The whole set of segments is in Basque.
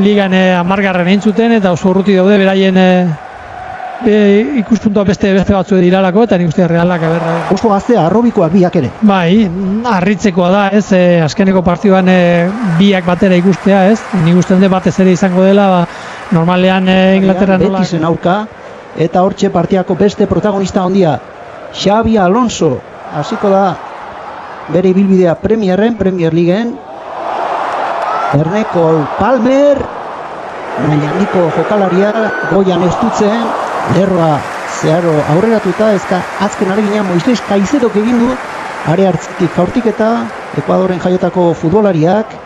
Ligan amargarren egin zuten eta oso urruti daude beraien ikuspuntua beste batzu diralako eta nik uste Realak oso gaztea, arrobikoak biak ere. Bai, harritzekoa da, ez, azkeneko partioan biak batera ikustea, ez? Nik uste dut batez ere izango dela, normalean Inglaterra nola... Betisen aurka, eta hortxe partiako beste protagonista handia, Xabi Alonso, hasiko da bere ibilbidea Premier Liguen, Erneko Palmer, mailhandiko jokalaria, goian estutzen, lerroa zeharo aurreratuta, ezka azken areginean Moises Kaizedok egin du, are hartzetik jaurtiketa, Ekuadoren jaiotako futbolariak,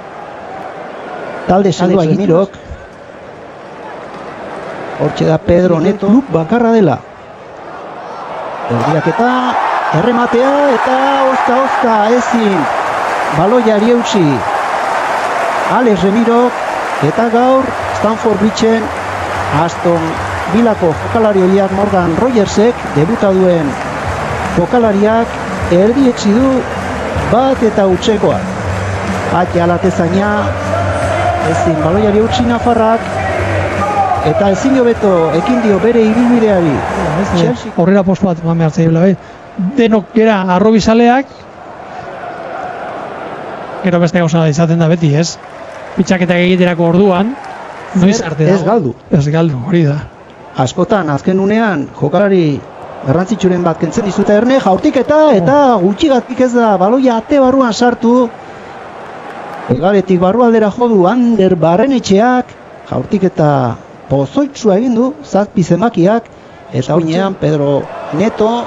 talde sendoa eginirok, hortxe da Pedro Neto, klub bakarra dela. Erdiaketa, errematea, eta ozka, ezin, baloiari eutsi, Alex Remirok, eta gaur Stamford Bridgen Aston Villako jokalari horiak Morgan Rogersek debuta duen jokalariak erdietsi du bat eta utzekoak. Ati alatezaina, ezin baloiari eutsi Nafarrak, eta ezin hobeto ekin dio bere ibilbideari. Aurrera postu bat eman behar zaila, denok gera arrobizaleak, gero beste gauza izaten da beti, ez? Pitxaketak egiterako orduan, noiz arte dago. Ez galdu, hori da. Askotan, azken unean, jokalari garrantzitsuren bat kentzen dizuta erne, jaurtiketa eta gutxigatik ez da baloia ate barruan sartu. Egaretik barrualdera jodu Ander Barrenetxeak, jaurtiketa pozoitsua egin du, zazpi zenbakiak, eta oinean Pedro Neto,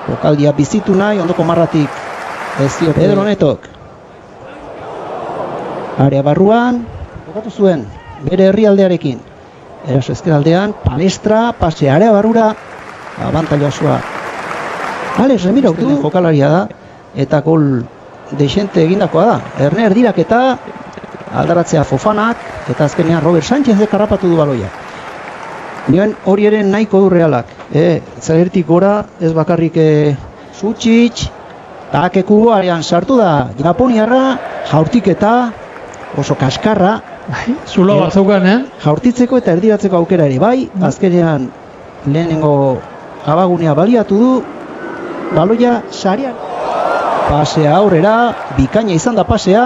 jokaldia bizitu nahi, ondoko marratik ez dio Pedro Netok. Area barruan, jokatu zuen, bere herrialdearekin. Eraso ezkeraldean, Palestra, pase area barrura, abantaila osoa. Alex Remirok du jokalaria da, eta gol desente egindakoa da. Erne erdiraketa, aldaratzea Fofanak, eta azkenean Robert Sánchezek harrapatu du baloia. Nioen hori ere nahiko du Realak. Zagertik gora, ez bakarrik Sutsic, Takeku arean sartu da, Japoniarra, jaurtiketa, oso kaskarra, zulo bat zaukan, jaurtitzeko eta erdiratzeko aukera ere, bai, azkenean lehenengo abagunea baliatu du, baloia sarian. Pasea aurrera, bikaina izan da pasea,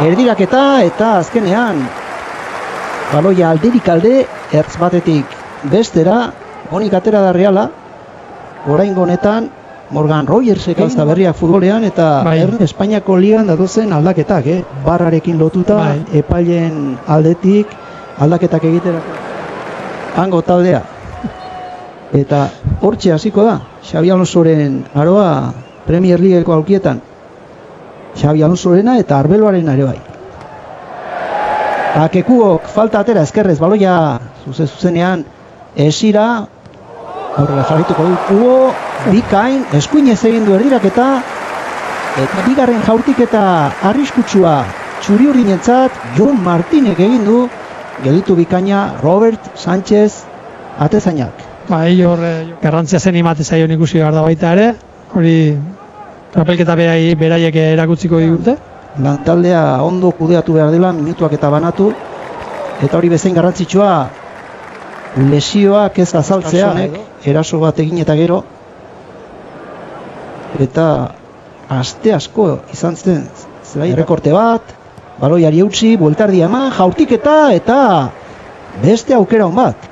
erdiraketa eta azkenean baloia alderik alde, ertz batetik bestera, honik atera da Reala, oraingo honetan, Morgan Rogersek alza berriak futbolean eta Espainiako ligan datozen aldaketak, barrarekin lotuta, epailen aldetik aldaketak egiterako. Hango taldea. Eta hortxe hasiko da, Xabi Alonsoren aroa Premier Leagueko aukietan. Xabi Alonsorena eta Arbeloaren ere bai. Akekuok falta atera ezkerrez, baloia zuzenean esira, aurrera jarrituko du Kubo, bikain, eskuinez egin du erdiraketa, eta bigarren jaurtiketa arriskutsua txuri urdinentzat, Jon Martinek egin du, gelditu bikaina Robert Sánchez atezainak. Hor garrantzia zen imate zaion ikusi behar da baita ere, hori trapelketa beraiek erakutziko digute. Lantaldea ondo kudeatu behar dela, minutuak eta banatu, eta hori bezain garrantzitsua, lesioak ez azaltzea, eraso bat egin eta gero, eta aste asko izan zen errekorte bat, baloiari eutsi, bueltardi eman, jaurtiketa eta beste aukera hon bat.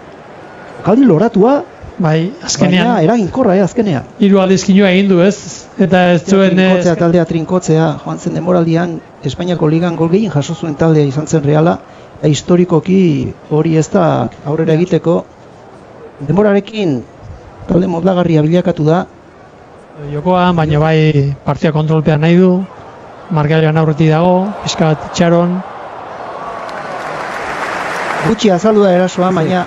Jokaldi loratua, baina eraginkorra azkenean. Hiru aldizkinua egin du, ez? Eta ez zuen... Taldea trinkotzea, joan zen demoraldian, Espainiako ligan gol gehien jaso zuen taldea izan zen Reala, historikoki hori ez da aurrera egiteko. Demorarekin talde modlagarria bilakatu da. Jokoan, baina bai partia kontrolpean nahi du. Markailean aurretik dago, pixkat itxaron. Gutxi azaldu da erasoa, baina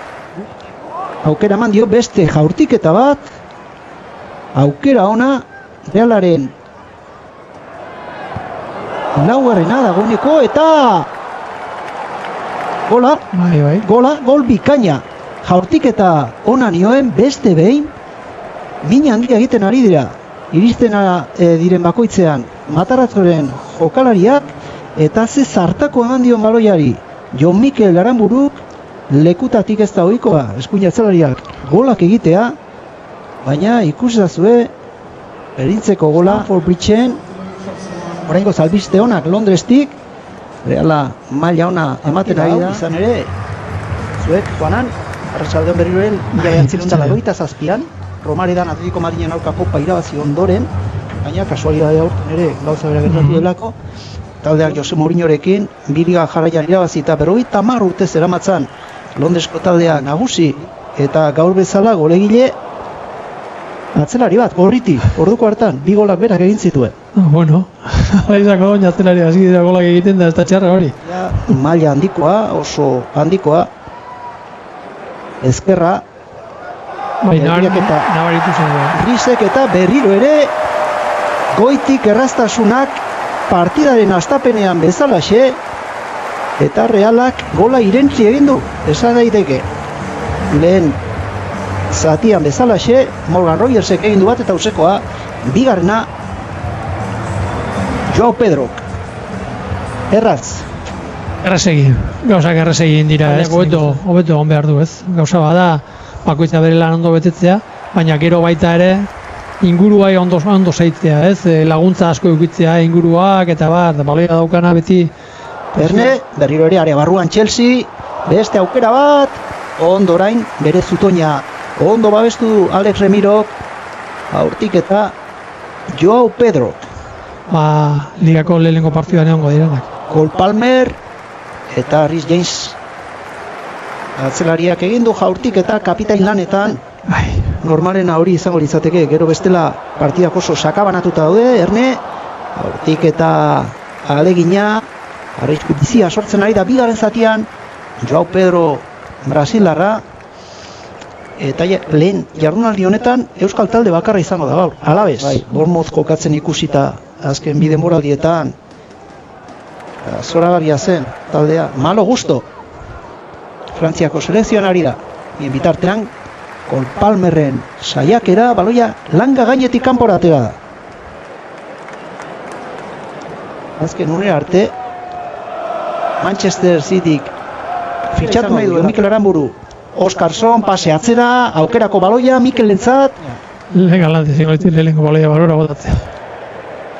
aukera eman dio beste jaurtiketa bat. Aukera ona Realaren laugarrena dagoeneko eta gola, gol bikaina. Jaurtiketa ona nioen beste behin min handia egiten ari dira. Iristen diren bakoitzean Matarazzoren jokalariak eta ze zartako eman dion baloiari. Jon Mikel Aranburuk lekutatik ez da ohikoa, eskuin atzelariak golak egitea, baina ikusazue erintzeko gola Stamford Bridgeen, oraingo albiste onak Londrestik, Reala maila ona ematen ari da. Izan ere, zuek, Juanan, arratsaldeon berriroen, 1987an, Romaridan Atletico Madrilen aurka kopa irabazi ondoren, baina kasualidadea aurten ere gauza bera gertatu delako, taldeak Jose Mourinhorekin, bi liga jarraian irabazi eta 50 urte zeramatzan Londresko taldeak nagusi, eta gaur bezala golegile atzelari bat, gorriti, orduko hartan, 2 golak berak egin zituen. Bueno, alaizako doña atzelari hasi dira golak egiten da, ez da txarra hori. Maila handikoa, oso handikoa, ezkerra, nabaritu zen. Risek eta berriro ere, goitik erraztasunak partidaren hastapenean bezalaxe, eta Realak gola irentzi egin du, esan daiteke. Lehen zatian bezalaxe, Morgan Rogersek egin du bat eta usekoa, bigarrena Joao Pedrok. Erraz. Gauzak erraz egin dira, hobeto egon behar du, ez? Gauza bada, bakoitza bere lan ondo betetzea, baina gero baita ere, ingurua ondo zaitzea, ez? Laguntza asko eukitzea inguruak, eta baloia daukana beti. Erne, berriro ere area barruan Chelsea, beste aukera bat, ondo orain, bere zutoina, ondo babestu du Alex Remirok, aurtik eta Joao Pedrok. Ligako lehenengo partiduan egongo direnak. Cole Palmer eta Rhys James atzelariak egin du jaurtik eta kapitain lanetan. Normalena hori izango litzateke, gero bestela partidak oso sakabanatuta daude, Erne, aurtik eta alegina, arrisku bizia sortzen ari da bigarren zatian, Joao Pedro Brasilarra, eta lehen jardunaldi honetan Euskal talde bakarra izango da gaur, Alabez. Bournemouth kokatzen ikusita azken bi denboraldietan, zoragarria zen taldea, malo gusto. Frantziako selekzioan ari da, bitartean, Cole Palmerren saiakera, baloia langa gainetik kanpora atera da. Azken unera arte, Manchester Cityk fitxatu nahi du Mikel Aranburu. Oskarson, pase atzera, aukerako baloia, Mikelentzat. Legalante, lehenko baloia balora botatzea.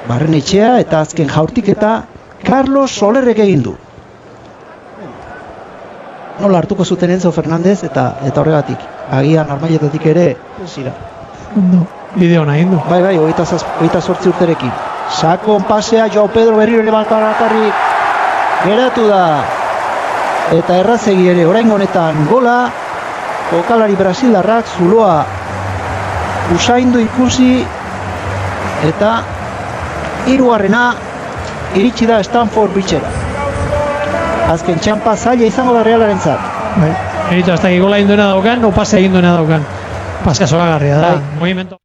Barren etxea eta azken jaurtik eta Carlos Solerrek egin du. Nola hartuko zuten Enzo Fernandez eta horregatik. Agian armailetatik ere zira. Bideo nahi du. Bai, 28 urterekin. Sakon pasea, Joao Pedro berriro ere bakarrik geratu da. Eta errazegi ere oraingo honetan gola, jokalari brasilarrak zuloa usaindu ikusi eta hirugarrena iritsi da Stamford Bridgera. Azken txanpa zaila izango da Realarentzat. Bai, ez dakik gola egin duena daukan, o pase egin duena daukan. Pasea zoragarria da. Movimento